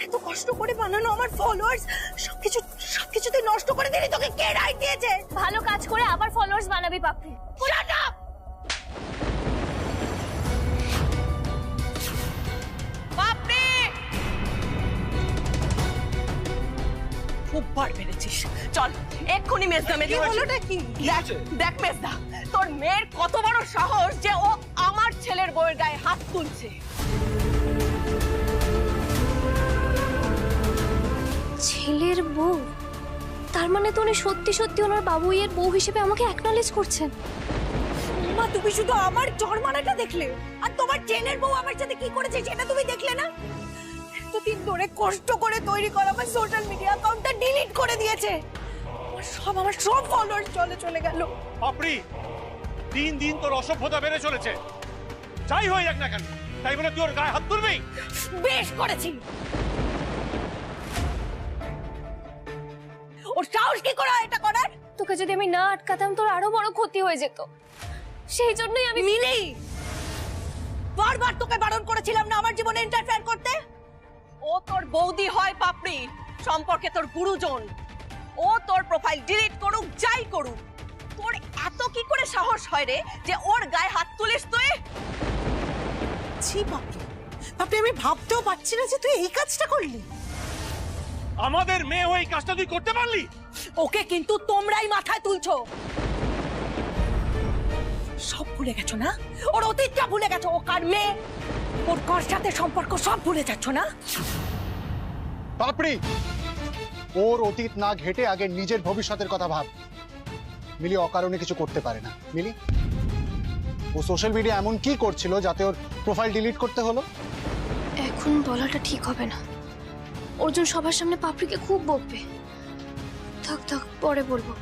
এত কষ্ট করে বানানো আমার ফলোয়ার্স সবকিছুতে নষ্ট করে দিলি। তোকে কে রাইট দিয়েছে? ভালো কাজ করে আবার ফলোয়ার্স বানাবি পাপড়ি। Shut up! পাপড়ি খুব বার বেড়েছিস। চল এক্ষুনি মেজদা মেজদা। হলোটা কি? দেখ দেখ মেজদা, তোর মেয়ের কত বড় সাহস যে ও আমার ছেলের বউয়ের গায়ে হাত তুলছে। ছেলের বউ? তার মানে তো উনি সত্যি সত্যি ওনার বাবুইয়ের বউ হিসেবে আমাকে অ্যাকনলেজ করছেন। মা, তুমি শুধু আমার জন্মানাটা দেখলে, আর তোমার জেনের বউ আমার সাথে কি করেছে সেটা তুমি দেখলে না? এতদিন ধরে কষ্ট করে তৈরি করা আমার সোশ্যাল মিডিয়া অ্যাকাউন্টটা ডিলিট করে দিয়েছে। আমার সব ফলোয়ার্স চলে গেল। পাপড়ি, দিন দিন তোর অসভ্যতা বেড়ে চলেছে। যাই হয়ে যাক না কেন, তাই বলে তুই ওর গায়ে হাত তুলবি? বেশ করেছি। ওর সাহস কি করে এটা করার? তোকে যদি আমি না আটকাতাম তোর আরো বড় ক্ষতি হয়ে যেত। সেই জন্যই আমি মিলি, বারবার তোকে বারণ করেছিলাম না আমার জীবনে ইন্টারফেয়ার করতে। ও তোর বৌদি হয় পাপড়ি, সম্পর্কে তোর গুরুজন। ও তোর প্রোফাইল ডিলিট করুক, যাই করুক, তোর এত কি করে সাহস হয় রে যে ওর গায়ে হাত তুলিস তুই? ছি পাপড়ি, আমি ভাবতেও পারছি না যে তুই এই কাজটা করলি। আমাদের মেয়ে ওই কাজটা তুই করতে পারলি? ওকে কিন্তু তোমরাই মাথায় তুলছো। সব ভুলে গেছো না? ওর অতীতটা ভুলে গেছো। ও কার মেয়ে, ওর কার সাথে সম্পর্ক সব ভুলে যাচ্ছ না? পাপড়ি, ওর অতীত না ঘেটে আগে নিজের ভবিষ্যতের কথা ভাব। মিলি অকারণে কিছু করতে পারে না। মিলি, ও সোশ্যাল মিডিয়া এমন কি করছিল যাতে ওর প্রোফাইল ডিলিট করতে হলো? এখন বলাটা ঠিক হবে না। অর্জুন সবার সামনে পাপড়িকে খুব বকবে। থাক পরে বলবো।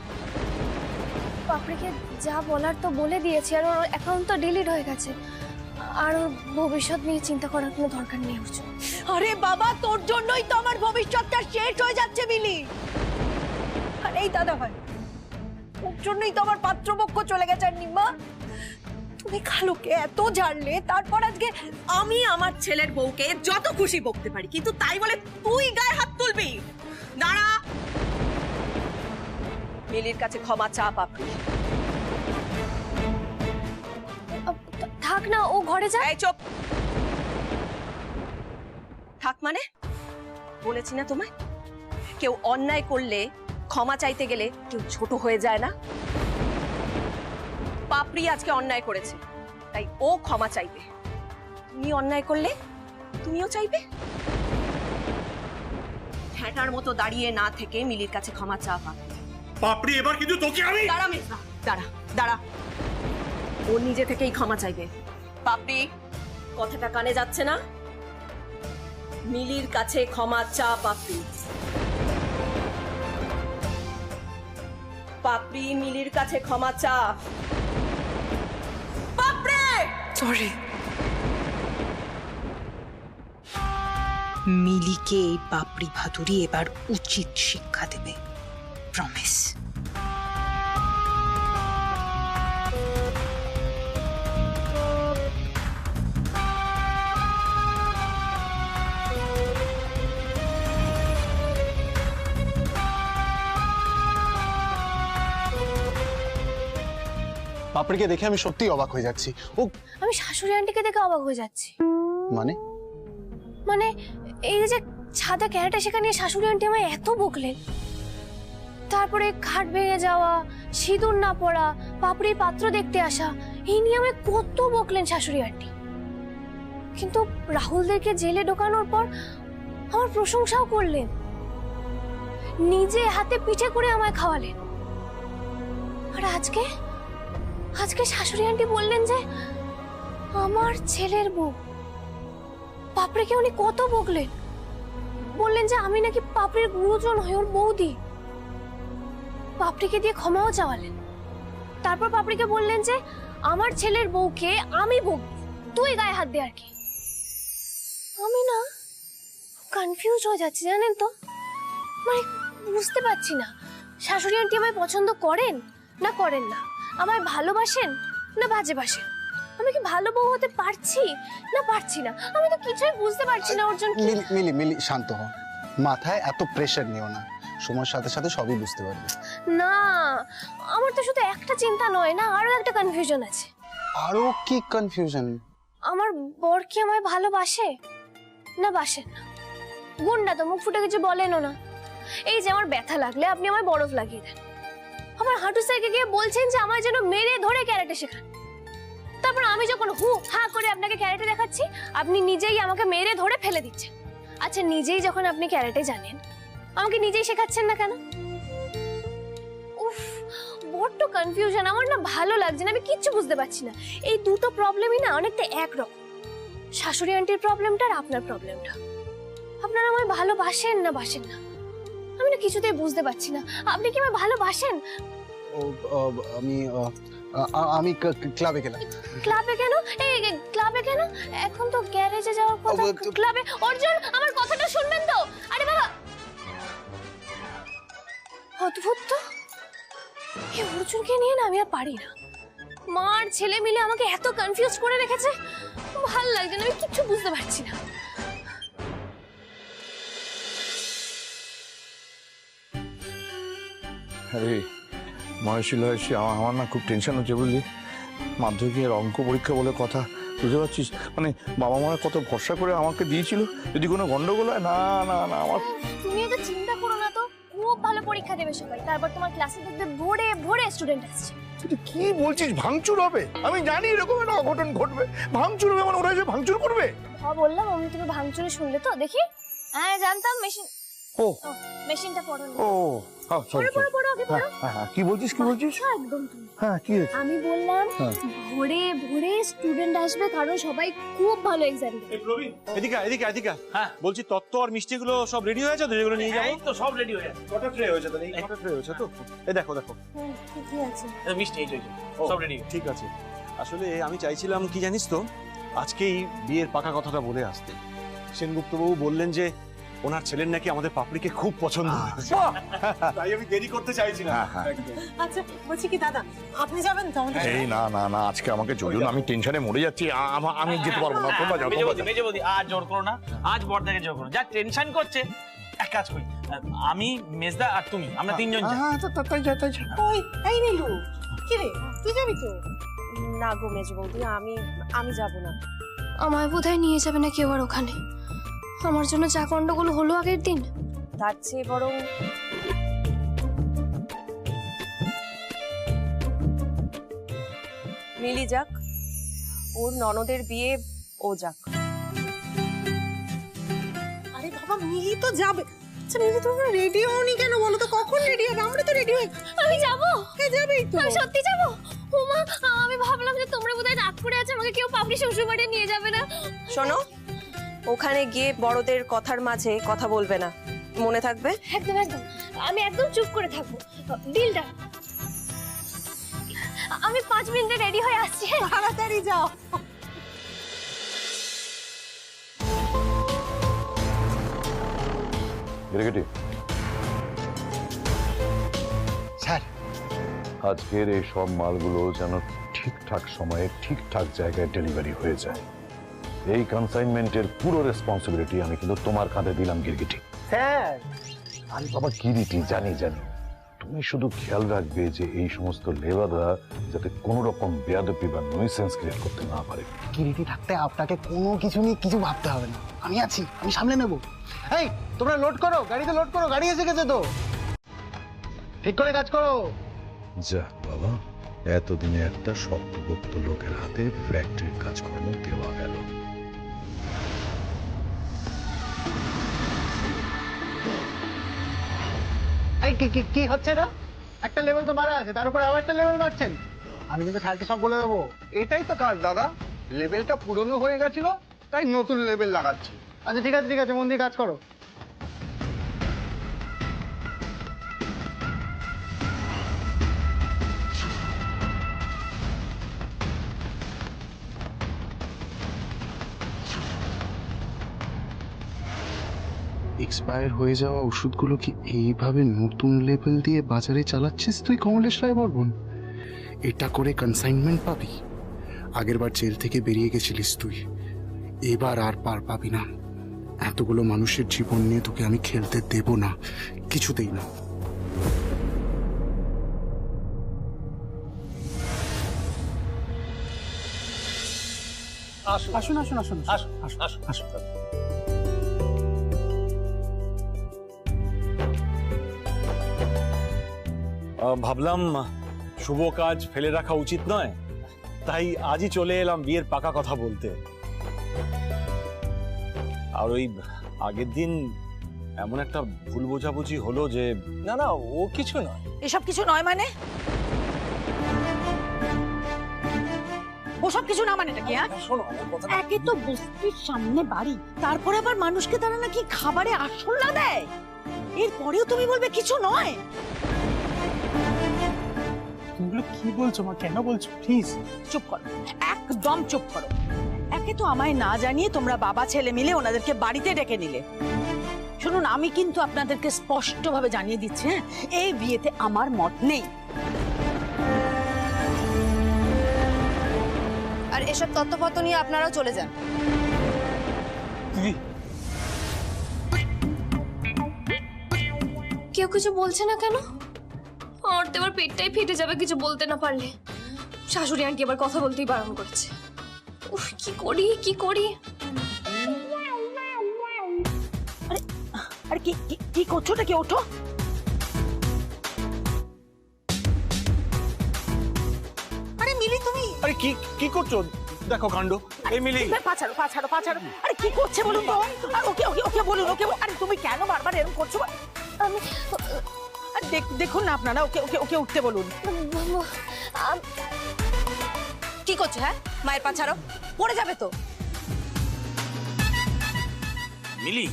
পাপড়িকে যা বলার তো বলে দিয়েছি, আর ওর অ্যাকাউন্ট তো ডিলিট হয়ে গেছে। আর ওর ভবিষ্যৎ নিয়ে চিন্তা করার কোনো দরকার নেই অর্জুন। আরে বাবা, তোর জন্যই তো আমার ভবিষ্যৎটা শেষ হয়ে যাচ্ছে মিলি। আর এই দাদা ভাই, ওর জন্যই তো আমার পাত্রপক্ষ চলে গেছে। আর নিম্মা, তুমি খালুকে এত ঝাড়লে, তারপর আজকে আমি আমার ছেলের বউকে যত খুশি বকতে পারি, কিন্তু তাই বলে তুই গায়ে হাত তুলবি? দাঁড়া, মিলির কাছে ক্ষমা চা পাপড়ি। থাক না, ও ঘরে যায়। এই চুপ থাক। মানে বলেছি না তোমায়, কেউ অন্যায় করলে ক্ষমা চাইতে গেলে কেউ ছোট হয়ে যায় না। পাপড়ি আজকে অন্যায় করেছে, তাই ও ক্ষমা চাইবে। তুমি অন্যায় করলে তুমিও চাইবে। হ্যাঁটার মতো দাঁড়িয়ে না থেকে মিলির কাছে ক্ষমা চা পাপড়ি। পাপড়ি, এবার কিন্তু তোকে আমি... দাঁড়া মেজদা, দাঁড়া। ও নিজে থেকেই ক্ষমা চাইবে। পাপড়ি, কথাটা কানে যাচ্ছে না? মিলির কাছে ক্ষমা চা পাপড়ি। পাপড়ি, মিলির কাছে ক্ষমা চা। পাপড়ি, সরি। মিলিকে এই পাপড়ি ভাতুরি এবার উচিত শিক্ষা দেবে, প্রমিস। পাপড়িকে দেখে আমি সত্যিই অবাক হয়ে যাচ্ছি। ও আমি শাশুড়ি আন্টিকে দেখে অবাক হয়ে যাচ্ছি। মানে এই যে ছাদে ক্যারেটা শেখা নিয়ে শাশুড়ি আন্টি আমায় এত বকলেন, তারপরে খাট ভেঙে যাওয়া, সিঁদুর না পড়া, পাপড়ির পাত্র দেখতে আসা, এই নিয়ে আমায় কত বকলেন শাশুড়ি আন্টি। কিন্তু রাহুলদেরকে জেলে ঢোকানোর পর আমার প্রশংসাও করলেন, নিজে হাতে পিঠে করে আমায় খাওয়ালেন। আর আজকে শাশুড়ি আন্টি বললেন যে আমার ছেলের বউ। পাপড়িকে উনি কত বকলেন, বললেন যে আমি নাকি পাপড়ির গুরুজন হয়ে ওর বৌদি। পাপড়িকে দিয়ে ক্ষমাও চাওয়ালেন। তারপর পাপড়িকে বললেন যে আমার ছেলের বউকে আমি বকবো, তুই গায়ে হাত দে। আর কি, আমি না কনফিউজ হয়ে যাচ্ছি জানেন তো। মানে বুঝতে পারছি না শাশুড়ি আন্টি আমায় পছন্দ করেন না করেন না, আমায় ভালোবাসেন না বাজে বাসেন। আমি কি ভালো বউ হতে পারছি না পারছি না? আমি তো কিছুই বুঝতে পারছি না অর্জুন। কি মিলি শান্ত হও, মাথায় এত প্রেশার নিও না, সময়ের সাথে সাথে সবই বুঝতে পারবে। না, আমার তো শুধু একটা চিন্তা নয় না, আরো একটা কনফিউশন আছে। আরো কি কনফিউশন? আমার বর কি আমায় ভালোবাসে না বাসেন না? গুন্ডা তো, মুখ ফুটে কিছু বলেনও না। এই যে আমার ব্যথা লাগলে আপনি আমায় বরফ লাগিয়ে দেন, আমার হাঁটু সাইকে গিয়ে বলছেন যে আমার যেন মেরে ধরে ক্যারেটে শেখান। তারপর আমি যখন হু হা করে আপনাকে ক্যারেটে দেখাচ্ছি, আপনি নিজেই আমাকে মেরে ধরে ফেলে দিচ্ছেন। আচ্ছা, নিজেই যখন আপনি ক্যারেটে জানেন, আমাকে নিজেই শেখাচ্ছেন না কেন? উফ, বড্ড কনফিউশন, আমার না ভালো লাগছে না, আমি কিচ্ছু বুঝতে পারছি না। এই দুটো প্রবলেমই না অনেকটা একরকম, শাশুড়ি আন্টির প্রবলেমটা আর আপনার প্রবলেমটা। আপনারা আমায় ভালোবাসেন না বাসেন না, আমি না কিছুতেই বুঝতে পারছি না। আপনি কি আমায় ভালোবাসেন? আমি ক্লাবে গেলাম। ক্লাবে কেন? এই ক্লাবে কেন? এখন তো গ্যারেজে যাওয়ার কথা। ক্লাবে? অর্জুন, আমার কথাটা শুনবেন তো? আরে বাবা, অদ্ভুত তো, এই অর্জুনকে নিয়ে না আমি আর পারি না। মার ছেলে মিলে আমাকে এত কনফিউজ করে রেখেছে, ভাল লাগছে না, আমি কিচ্ছু বুঝতে পারছি না। আরে মহেশিল হয়েছে, আমার না খুব টেনশন হচ্ছে বুঝলি। মাধ্যমিকের অঙ্ক পরীক্ষা বলে কথা, বুঝতে পারছিস? মানে বাবা মারা কত ভরসা করে আমাকে দিয়েছিল, যদি কোনো গন্ডগোল হয়। না না না, আমার তুমি এত চিন্তা করো না তো, খুব ভালো পরীক্ষা দেবে সবাই। তারপর তোমার ক্লাসে দেখবে ভরে ভরে স্টুডেন্ট আসছে। তুই কি বলছিস? ভাঙচুর হবে? আমি জানি এরকম একটা অঘটন ঘটবে, ভাঙচুর হবে। মানে ওরা এসে ভাঙচুর করবে? হ্যাঁ বললাম, আমি তুমি ভাঙচুরে শুনলে তো? দেখি, হ্যাঁ জানতাম। ও মেশিনটা পড়ো না। ও সরি, পড়ো আগে পড়ো। হ্যাঁ, কি বলছিস কি বলছিস? একদম তুমি। হ্যাঁ, কি হয়েছে? আমি বললাম হ্যাঁ। ভরে ভরে স্টুডেন্ট আসবে, কারণ সবাই খুব ভালো এক্সাম দেবে। এই প্রবীণ, এদিকে এদিকে এদিকে। হ্যাঁ, বলছি তত্ত্ব আর মিষ্টিগুলো সব রেডি হয়েছে তো, যেগুলো নিয়ে যাবো? এই তো সব রেডি হয়ে আছে। কটা ট্রে হয়েছে তো? এই কটা ট্রে হয়েছে তো? এই দেখো দেখো। হ্যাঁ, ঠিকই আছে। এই মিষ্টি এই যে সব রেডি। ঠিক আছে। আসলে আমি চাইছিলাম কি জানিস তো, আজকেই বিয়ের পাকা কথাটা বলে আসতে। সেনগুপ্তবাবু বললেন যে ওনার ছেলের নাকি আমাদের পাপড়িকে খুব পছন্দ হয়েছে, তাই আমি দেরি করতে চাইছি না। আচ্ছা বলছি কি দাদা, আপনি যাবেন তো আমাদের? এই না না না, আজকে আমাকে জড়িও না, আমি টেনশনে মরে যাচ্ছি। আমি যেতে পারবো না, তোমরা যাও, তোমরা যাও। মেজে বৌদি আজ জোর করো না, আজ বড়দাকে জোর করো। যা টেনশন করছে, এক কাজ করি, আমি মেজদা আর তুমি, আমরা তিনজন যাই। হ্যাঁ, তাই যা। ওই এই নীলু, কি রে তুই যাবি তো? না গো মেজ বৌদি, আমি যাব না। আমায় বোধহয় নিয়ে যাবে না কেউ আর ওখানে। আমার জন্য যা গন্ডগোল হলো আগের দিন, তার চেয়ে বরং মিলি যাক, ওর ননদের বিয়ে ও যাক। আরে বাবা, মিলি তো যাবে। আচ্ছা মিলি, তুমি রেডি হওনি কেন বলো তো? কখন রেডি হবে? আমরা তো রেডি হয়ে আমি যাবো। যাবেই তো। আমি সত্যি যাবো। ওমা, আমি ভাবলাম যে তোমরা বোধহয় রাগ করে আছো, আমাকে কেউ পাপড়ি শ্বশুর বাড়ি নিয়ে যাবে না। শোনো, ওখানে গিয়ে বড়দের কথার মাঝে কথা বলবে না, মনে থাকবে? একদম একদম, আমি একদম চুপ করে থাকবো। ডিলটা আমি 5 মিনিটে রেডি হয়ে আসছি। তাড়াতাড়ি যাও। স্যার, আজকের এই সব মালগুলো যেন ঠিকঠাক সময়ে ঠিকঠাক জায়গায় ডেলিভারি হয়ে যায়, এই কনসাইনমেন্টের পুরো রেসপন্সিবিলিটি আমি কিন্তু তোমার কাঁধে দিলাম গিরগিটি। স্যার আমি বাবা গিরিটি জানি, তুমি শুধু খেয়াল রাখবে যে এই সমস্ত লেবাররা যাতে কোনো রকম বেয়াদবি বা নয়সেন্স ক্রিয়েট করতে না পারে। কিরিটি থাকতে আপনাকে কোনো কিছু নিয়ে কিছু ভাবতে হবে না, আমি আছি, আমি সামলে নেব। এই তোমরা লোড করো, গাড়িতে লোড করো, গাড়ি এসে গেছে তো, ঠিক করে কাজ করো। যা বাবা, এতদিনে একটা শক্তপোক্ত লোকের হাতে ফ্যাক্টরির কাজকর্ম দেওয়া গেল। এই কি হচ্ছে না? একটা লেভেল তো মারা আছে, তার উপর আবার একটা লেভেল মারছেন। আমি কিন্তু স্যারকে সব বলে দেবো। এটাই তো কাজ দাদা, লেভেলটা পুরনো হয়ে গেছিল তাই নতুন লেভেল লাগাচ্ছি। আচ্ছা ঠিক আছে, মন দিয়ে কাজ করো। এক্সপায়ার হয়ে যাওয়া ওষুধগুলো কি এইভাবে নতুন লেভেল দিয়ে বাজারে চালাচ্ছিস তুই কমলেশ রায় বর্মন? এটা করে কনসাইনমেন্ট পাবি আগেরবার জেল থেকে বেরিয়ে গেছিলিস তুই, এবার আর পার পাবি না। এতগুলো মানুষের জীবন নিয়ে তোকে আমি খেলতে দেব না, কিছুতেই না। আসুন আসুন আসুন আসুন আসুন আসুন। ভাবলাম শুভ কাজ ফেলে রাখা উচিত নয়, তাই আজই চলে এলাম বিয়ের পাকা কথা বলতে। আর ওই আগের দিন এমন একটা ভুল বোঝাবুঝি হলো যে না না, ও কিছু নয়। এসব কিছু নয় মানে? ওসব কিছু না মানেটা কি? শোনো আমার কথা। একে তো বস্তির সামনে বাড়ি, তারপরে আবার মানুষকে তারা নাকি খাবারে আসল দেয়, এরপরেও তুমি বলবে কিছু নয়? তুমিগুলো কি বলছো মা, কেন বলছো? প্লিজ চুপ করো, একদম চুপ করো। একে তো আমায় না জানিয়ে তোমরা বাবা ছেলে মিলে ওনাদেরকে বাড়িতে ডেকে নিলে। শুনুন, আমি কিন্তু আপনাদেরকে স্পষ্টভাবে জানিয়ে দিচ্ছি, হ্যাঁ, এই বিয়েতে আমার মত নেই। আর এসব তত্ত্বপত্র নিয়ে আপনারাও চলে যান। কেউ কিছু বলছে না কেন? আমার তো এবার পেটটাই ফেটে যাবে কিছু বলতে না পারলে। শাশুড়ি আন্টি আবার কথা বলতেই বারণ করেছে। উফ, কি করি কি করি। আরে কি কি করছো? কি ওঠো। আরে মিলি তুমি আরে কি কি করছো? দেখো কাণ্ড। এই মিলি, পাছাড়ো পাছাড়ো পাছাড়ো। আরে কি করছে বলুন তো? আর ওকে ওকে ওকে বলুন, ওকে। আরে তুমি কেন বারবার এরকম করছো? আমি আর দেখুন না আপনারা, ওকে ওকে ওকে উঠতে বলুন। কি করছো? হ্যাঁ, মায়ের পা ছাড়ো, পড়ে যাবে তো। মিলি,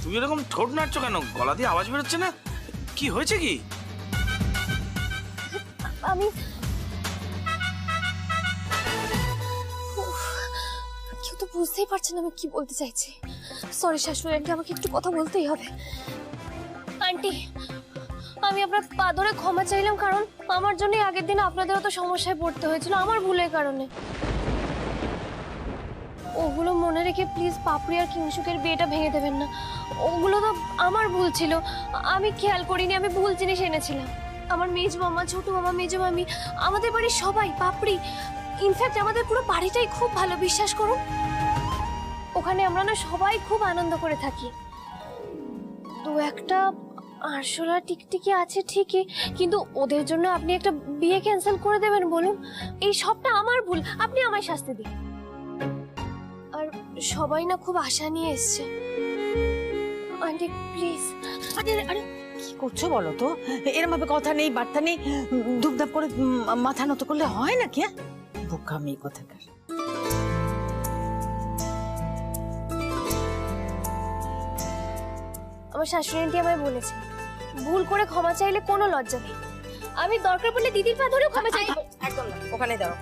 তুমি এরকম ঠোঁট নাড়ছো কেন? গলা দিয়ে আওয়াজ বেরোচ্ছে না, কি হয়েছে কি? আমি কেউ তো বুঝতেই পারছে না আমি কি বলতে চাইছি। সরি শাশুড়ি আন্টি, আমাকে একটু কথা বলতেই হবে। আন্টি, আমি আপনার পা ধরে ক্ষমা চাইলাম, কারণ আমার জন্য আগের দিন আপনাদের অত সমস্যায় পড়তে হয়েছিল আমার ভুলের কারণে। ওগুলো মনে রেখে প্লিজ পাপড়ি আর কিংশুকের বিয়েটা ভেঙে দেবেন না। ওগুলো তো আমার ভুল ছিল, আমি খেয়াল করিনি, আমি ভুল জিনিস এনেছিলাম। আমার মেজ মামা, ছোট মামা, মেজ মামি, আমাদের বাড়ির সবাই, পাপড়ি, ইনফ্যাক্ট আমাদের পুরো বাড়িটাই খুব ভালো, বিশ্বাস করুন। ওখানে আমরা না সবাই খুব আনন্দ করে থাকি। দু একটা আরশোলা টিকটিকি আছে ঠিকই, কিন্তু ওদের জন্য আপনি একটা বিয়ে ক্যান্সেল করে দেবেন বলুন? এই সবটা আমার ভুল, আপনি আমায় শাস্তি দিন। আর সবাই না খুব আশা নিয়ে এসছে। Aunty please. আরে আরে কি করছো বলো তো? এরম ভাবে কথা নেই, বার্তা নেই, ধুপধাপ করে মাথা নত করলে হয় নাকি? বোকামি কোথাকার। আমার শাশুড়ি আন্টি আমায় বলেছে ভুল করে ক্ষমা চাইলে কোনো লজ্জা নেই। আমি দরকার পড়লে দিদির পা ধরেও ক্ষমা চাইবো। একদম না, ওখানে দাও।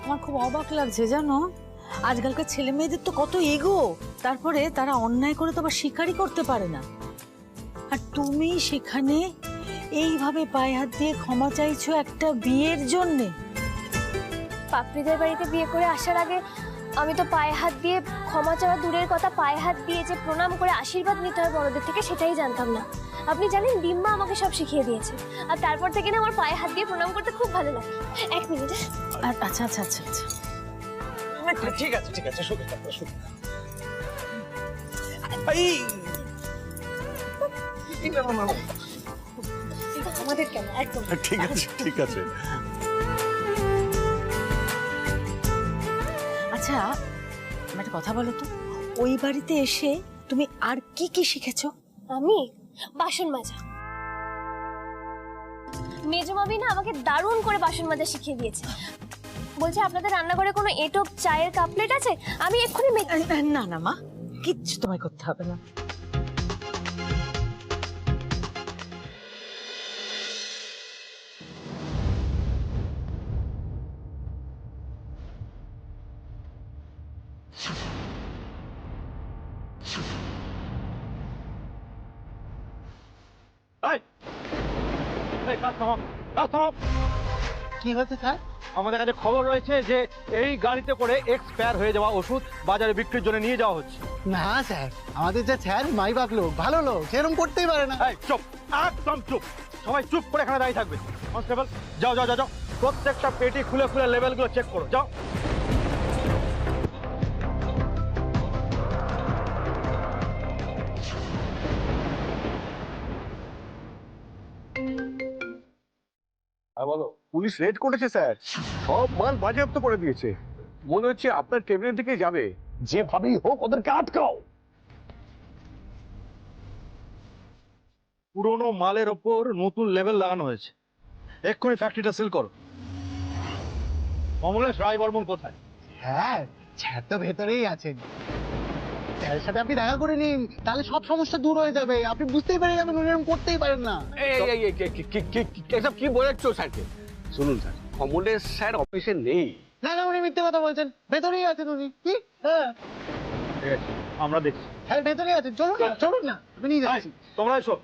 আমার খুব অবাক লাগছে জানো, আজকালকার ছেলে মেয়েদের তো কত ইগো, তারপরে তারা অন্যায় করে তো আবার স্বীকারই করতে পারে না। আর তুমি সেখানে এইভাবে পায়ে হাত দিয়ে ক্ষমা চাইছো একটা বিয়ের জন্যে। পাপড়িদের বাড়িতে বিয়ে করে আসার আগে আমি তো পায়ে হাত দিয়ে ক্ষমা চাওয়া দূরের কথা, পায়ে হাত দিয়ে যে প্রণাম করে আশীর্বাদ নিতে হয় বড়দের থেকে, সেটাই জানতাম না। আপনি জানেন, ডিম্মা আমাকে সব শিখিয়ে দিয়েছে। আর তারপর থেকে না আমার পায়ে হাত দিয়ে প্রণাম করতে খুব ভালো লাগে। এক মিনিট। আচ্ছা আচ্ছা আচ্ছা আচ্ছা, ঠিক আছে ঠিক আছে, শুধু শুধু আমাদের কেন একদম ঠিক আছে ঠিক আছে। আচ্ছা, আমার একটা কথা বলো তো, ওই বাড়িতে এসে তুমি আর কি কি শিখেছো? আমি বাসন মাজা। মেজো মামি না আমাকে দারুণ করে বাসন মাজা শিখিয়ে দিয়েছে। বলছে আপনাদের রান্নাঘরে কোনো এঁটো চায়ের কাপ প্লেট আছে? আমি এক্ষুনি না না মা, কিচ্ছু তোমায় করতে হবে না। কি হয়েছে স্যার? আমাদের কাছে খবর রয়েছে যে এই গাড়িতে করে এক্সপায়ার হয়ে যাওয়া ওষুধ বাজারে বিক্রির জন্য নিয়ে যাওয়া হচ্ছে। না স্যার, আমাদের যে স্যার মাইবাগ লোক, ভালো লোক, সেরকম করতেই পারে না। এই চুপ, একদম চুপ, সবাই চুপ করে এখানে দাঁড়িয়ে থাকবে। কনস্টেবল যাও যাও যাও যাও, প্রত্যেকটা পেটি খুলে খুলে লেভেলগুলো চেক করো, যাও। বলো, পুলিশ রেড করেছে স্যার, সব মাল বাজেয়াপ্ত করে দিয়েছে। মনে হচ্ছে আপনার টেবিলের দিকে যাবে। যেভাবেই হোক ওদেরকে আটকাও। পুরোনো মালের ওপর নতুন লেভেল লাগানো হয়েছে, এক্ষুনি ফ্যাক্টরিটা সিল করো। অমলেশ রায় বর্মন কোথায়? হ্যাঁ, স্যার তো ভেতরেই আছেন। স্যারের সাথে আপনি দেখা করে নিন, তাহলে সব সমস্যা দূর হয়ে যাবে। আপনি বুঝতেই পারেন যাবেন, এরকম করতেই পারেন না। এসব কি বলেছো স্যারকে? শুনুন স্যার, অমলেশ স্যার অফিসে নেই। না না, উনি মিথ্যে কথা বলছেন, ভেতরেই আছেন উনি। কি? হ্যাঁ ঠিক আছে, আমরা দেখছি। হ্যাঁ, ভেতরেই আছেন, চলুন না, চলুন না, আমি নিয়ে যাচ্ছি। তোমরা এসো।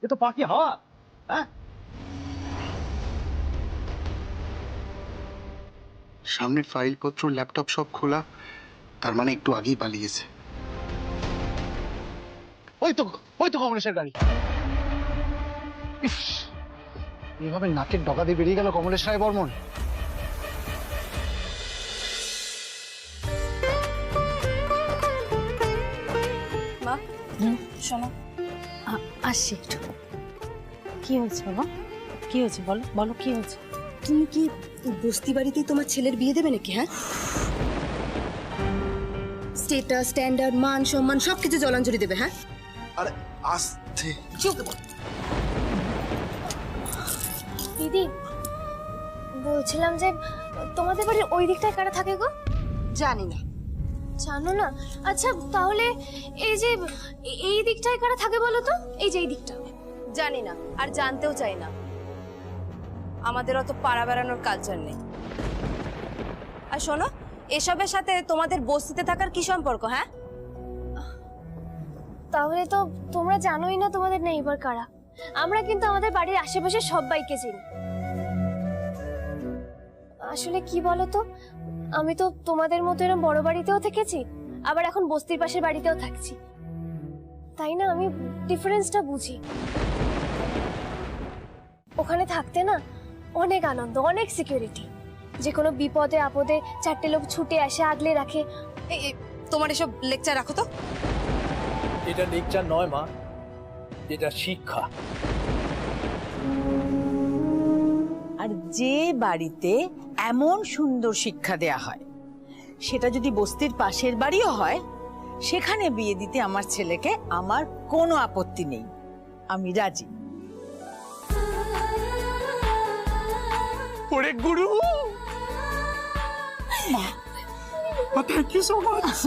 এ তো পাখি হাওয়া। হ্যাঁ, সামনের ফাইলপত্র, ল্যাপটপ সব খোলা, তার মানে একটু আগেই পালিয়েছে। ওই তো কমলেশের গাড়ি। ইস, এইভাবে নাকের ডগা দিয়ে বেরিয়ে গেল কমলেশ রায় বর্মন। মা শোনো, আসছি একটু। কি হয়েছে বাবা? কি হয়েছে বলো, বলো কি হয়েছে? তুমি কি বস্তি বাড়িতেই তোমার ছেলের বিয়ে দেবে নাকি? হ্যাঁ, স্টেটাস, স্ট্যান্ডার্ড, মান সম্মান সবকিছু জলাঞ্জলি দেবে? হ্যাঁ, আরে আস্তে। চুপ। দিদি, বলছিলাম যে তোমাদের বাড়ির ওই দিকটায় কারা থাকে গো? জানি না। জানো না? আচ্ছা তাহলে এই যে এই দিকটায় কারা থাকে বলো তো? এই যে এই দিকটা। জানি না, আর জানতেও চাই না। আমাদের অত পাড়া বেড়ানোর কালচার নেই। আর শোনো, এসবের সাথে তোমাদের বস্তিতে থাকার কি সম্পর্ক? হ্যাঁ, তাহলে তো তোমরা জানোই না তোমাদের নেইবার কারা। আমরা কিন্তু আমাদের বাড়ির আশেপাশে সবাইকে চিনি। আসলে কি বলো তো, আমি তো তোমাদের মতো এরকম বড় বাড়িতেও থেকেছি, আবার এখন বস্তির পাশের বাড়িতেও থাকছি, তাই না আমি ডিফারেন্সটা বুঝি। ওখানে থাকতে না অনেক আনন্দ, অনেক সিকিউরিটি, যে কোনো বিপদে আপদে চারটে লোক ছুটে আসে, আগলে রাখে। তোমার এসব লেকচার রাখো তো। এটা লেকচার নয় মা, এটা শিক্ষা। আর যে বাড়িতে এমন সুন্দর শিক্ষা দেয়া হয়, সেটা যদি বস্তির পাশের বাড়িও হয়, সেখানে বিয়ে দিতে আমার ছেলেকে আমার কোনো আপত্তি নেই, আমি রাজি। ওরে গুরু, থ্যাংক ইউ সো মাচ।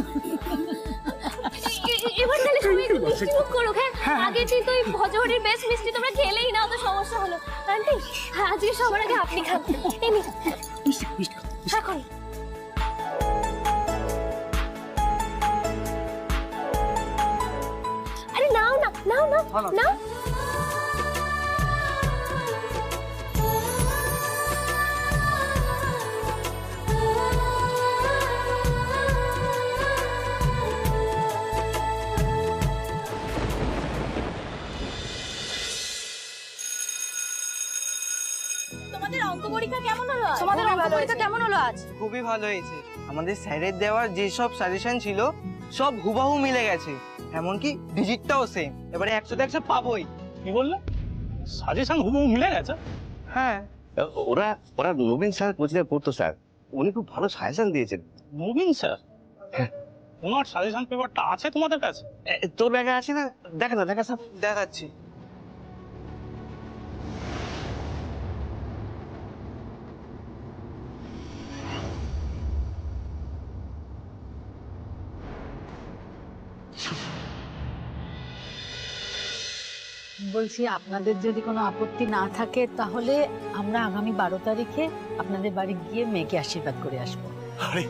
এবার তাহলে তুমি একটু মিষ্টি মুখ করো। হ্যাঁ, আগে থেকে ওই ভজহরির বেস্ট মিষ্টি তোমরা খেলেই না, তো সমস্যা হলো। আন্টি, হ্যাঁ আজকে সবার আগে আপনি খান। এই নিন মিষ্টি এখন। আরে নাও না, নাও নাও নাও। তোমাদের অঙ্ক পরীক্ষা কেমন হলো? তোমাদের অঙ্ক পরীক্ষা কেমন হলো আজ? খুবই ভালো হয়েছে। আমাদের স্যারের দেওয়ার যেসব সাজেশন ছিল সব হুবাহু মিলে গেছে, এমনকি ডিজিটটাও সেম। এবারে 100 তে 100 পাবোই। কি বললে? সাজেশন হুবহু মিলে গেছে? হ্যাঁ, ওরা ওরা নবীন স্যার কোচিংয়ে পড়তো স্যার, উনি খুব ভালো সাজেশন দিয়েছেন। নবীন স্যার? ওনার সাজেশন পেপারটা আছে তোমাদের কাছে? তোর ব্যাগে আছে না? দেখা না, দেখা স্যার। দেখাচ্ছি। বলছি, আপনাদের যদি কোনো আপত্তি না থাকে তাহলে আমরা আগামী 12 তারিখে আপনাদের বাড়ি গিয়ে মেয়েকে আশীর্বাদ করে আসবো। আরে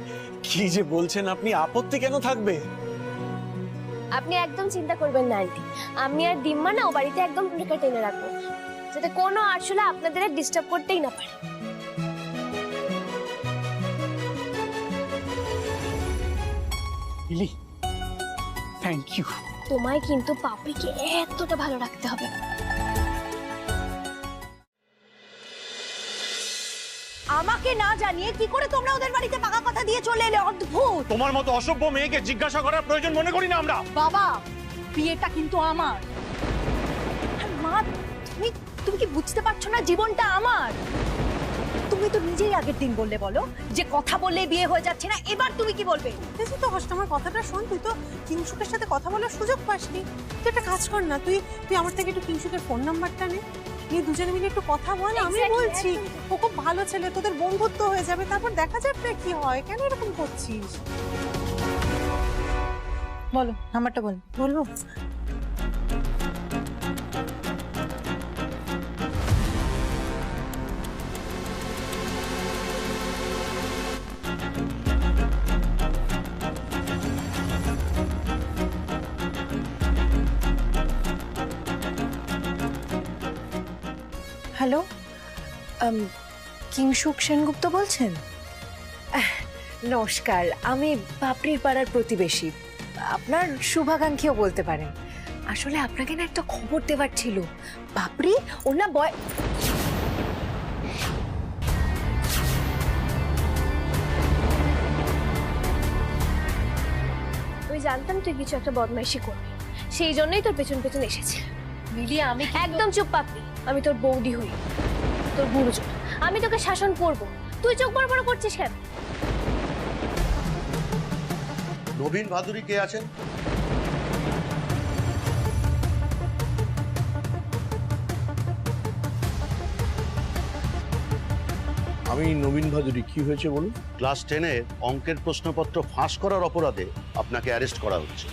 কি যে বলছেন আপনি, আপত্তি কেন থাকবে? আপনি একদম চিন্তা করবেন না আন্টি, আমি আর ডিম্মা না ও বাড়িতে একদম ঢুকে টেনে রাখবো, যাতে কোনো আরশোলা আপনাদের ডিস্টার্ব করতেই না পারে। মিলি, থ্যাংক ইউ। তোমায় কিন্তু পাপড়িকে এতটা ভালো রাখতে হবে। আমাকে না জানিয়ে কি করে তোমরা ওদের বাড়িতে পাকা কথা দিয়ে চলে এলে? অদ্ভুত। তোমার মতো অসভ্য মেয়েকে জিজ্ঞাসা করার প্রয়োজন মনে করি না আমরা। বাবা, বিয়েটা কিন্তু আমার। আর মা, তুমি তুমি কি বুঝতে পারছো না জীবনটা আমার? তুমি তো নিজেই আগের দিন বললে বলো যে কথা বললে বিয়ে হয়ে যাচ্ছে না, এবার তুমি কি বলবে? দেখি তো কষ্ট, আমার কথাটা শোন। তুই তো কিংশুকের সাথে কথা বলার সুযোগ পাসনি। তুই একটা কাজ কর না, তুই আমার থেকে একটু কিংশুকের ফোন নাম্বারটা নে, নিয়ে দুজনে মিলে একটু কথা বল। আমি বলছি ও খুব ভালো ছেলে, তোদের বন্ধুত্ব হয়ে যাবে, তারপর দেখা যাবে না কি হয়। কেন এরকম করছিস? বলো নাম্বারটা, বল। বলবো? হ্যালো, কিংশুক সেনগুপ্ত বলছেন? নমস্কার, আমি পাপড়ির পাড়ার প্রতিবেশী, আপনার শুভাকাঙ্ক্ষীও বলতে পারেন। আসলে আপনাকে না একটা খবর দেওয়ার ছিল। পাপড়ি ওর না আমি জানতাম তুই কিছু একটা বদমাইশি করবি, সেই জন্যই তোর পেছন পেছন এসেছে। মিলি, আমি একদম চুপ পাপড়ি, আমি তোর বৌদি হই, তোর গুরুজন, আমি তোকে শাসন করব। তুই চোখ বড় বড় করছিস কেন? নবীন ভাদুরী কে আছেন? আমি নবীন ভাদুরী, কি হয়েছে বলুন? ক্লাস 10-এর অঙ্কের প্রশ্নপত্র ফাঁস করার অপরাধে আপনাকে অ্যারেস্ট করা হচ্ছে।